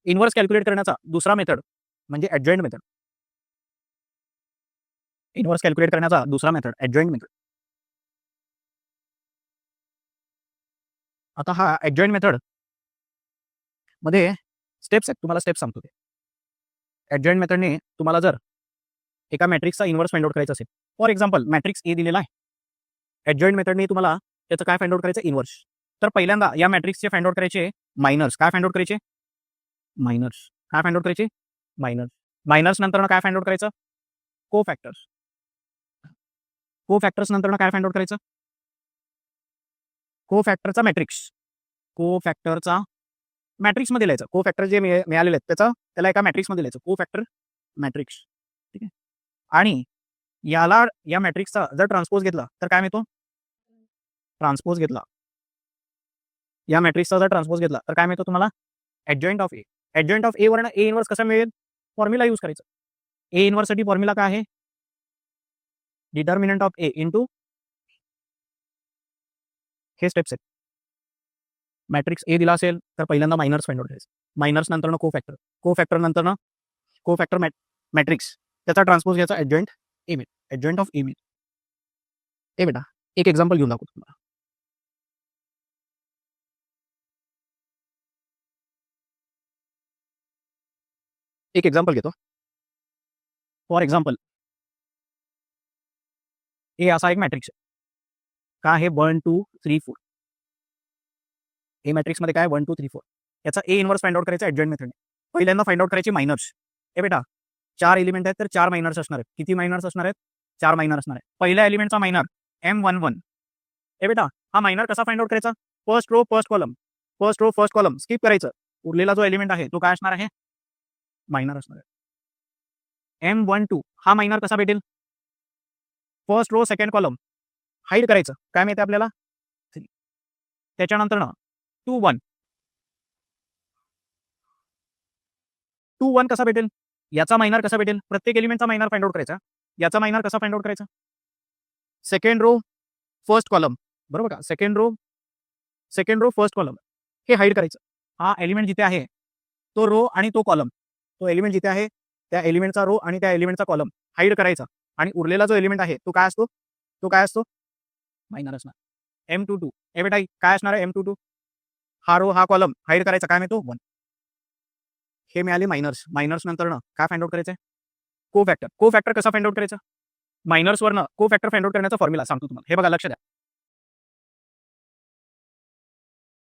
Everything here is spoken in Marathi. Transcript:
इन्व्हर्स कॅल्क्युलेट करण्याचा दुसरा मेथड म्हणजे ॲडजॉइंट मेथड. इन्व्हर्स कॅल्क्युलेट करण्याचा दुसरा मेथड ॲडजॉइंट मेथड. आता हा ॲडजॉइंट मेथड मध्ये स्टेप्स आहेत. तुम्हाला स्टेप्स सांगतो ते. ॲडजॉइंट मेथडने तुम्हाला जर एका मॅट्रिक्सचा इन्व्हर्स फाइंड आउट करायचा असेल, फॉर एक्झाम्पल मॅट्रिक्स ए दिलेला आहे. ॲडजॉइंट मेथडने तुम्हाला त्याचं काय फाइंड आउट करायचं, इन्व्हर्स. तर पहिल्यांदा या मॅट्रिक्सचे फाइंड आउट करायचे मायनर्स. काय फाइंड आउट करायचे, मायनर्स. काय फाइंड आउट करायचे, मायनर्स. मायनर्स नंतर काय फाइंड आउट करायचं, को फॅक्टर्स. को फॅक्टर्स नंतर काय फाइंड आउट करायचं, को फॅक्टरचा मॅट्रिक्स. को फॅक्टरचा मॅट्रिक्समध्ये लिहायचं. को फॅक्टर जे मिळालेले आहेत त्याला एका मॅट्रिक्समध्ये लिहायचं, को फॅक्टर मॅट्रिक्स. ठीक आहे. आणि याला या मॅट्रिक्सचा जर ट्रान्सपोज घेतला तर काय मिळतो, ट्रान्सपोज घेतला, या मॅट्रिक्सचा जर ट्रान्सपोज घेतला तर काय मिळतो तुम्हाला, ॲडजॉइंट ऑफ ए. ॲडजॉइंट ऑफ ए वरनं ए इन्व्हर्स कसा मिळेल, फॉर्म्युला यूज करायचा. ए इन्व्हर्ससाठी फॉर्म्युला काय आहे, डिटर्मिनंट ऑफ ए इंटू, हे स्टेप्स आहेत. मॅट्रिक्स ए दिला असेल तर पहिल्यांदा मायनर्स फाइंड आउट करायचं. मायनर्स नंतर को फॅक्टर. को फॅक्टर नंतर को फॅक्टर मॅट्रिक्स, त्याचा ट्रान्सपोज घ्यायचा ॲडजॉइंट ए मिळेल. ॲडजॉइंट ऑफ ए मिळेल. ए बेटा एक एक्झाम्पल घेऊन दाखवतो तुम्हाला. एक एक्झाम्पल घेतो. फॉर एक्झाम्पल ए असा एक मॅट्रिक्स आहे. काय आहे, 1 2 3 4. ए मॅट्रिक्समध्ये काय 1 2 3 4. याचा ए इन्व्हर्स फाइंड आउट करायचा ॲडजॉइंट मेथडने. पहिल्यांदा फाइंड आउट करायचे मायनर्स. ए बेटा 4 एलिमेंट आहेत तर 4 मायनर्स असणार आहेत. किती मायनर्स असणार आहेत, 4 मायनर असणार आहे. पहिल्या एलिमेंटचा मायनर M11. ए बेटा हा मायनर कसा फाइंड आउट करायचा, first row first column, first row first column skip करायचं. उरलेला जो एलिमेंट आहे तो काय असणार आहे, मायनर असणार आहे. M12 हा मायनर कसा भेटेल, first row second column hide करायचं. काय मिळते आपल्याला, 3. त्याच्यानंतर 2 1. 2 1 कसा भेटेल, याचा मायनर कसा भेटेल, प्रत्येक एलिमेंटचा मायनर फाइंड आउट करायचा. याचा मायनर कसा फाइंड आउट करायचा, सेकंड रो फर्स्ट कॉलम, बरोबर का, सेकंड रो फर्स्ट कॉलम हे हाईड करायचं. हा एलिमेंट जिथे आहे तो रो आणि तो कॉलम, तो एलिमेंट जिथे आहे त्या एलिमेंटचा रो आणि त्या एलिमेंटचा कॉलम हाईड करायचा. आणि उरलेला जो एलिमेंट आहे तो काय असतो, मायनर असणार. M22. ए बेटा काय असणार आहे, M22 हा रो हा कॉलम हाईड करायचा. काय मिळतो, 1. हे मिळाले मायनर्स. मायनर्स नंतर काय फाइंड आउट करायचं, को फॅक्टर. को फॅक्टर कसा फाइंड आउट करायचा, मायनर्सवरनं को फॅक्टर फाइंड आउट करण्याचा फॉर्म्युला सांगतो तुम्हाला. हे बघा लक्ष द्या.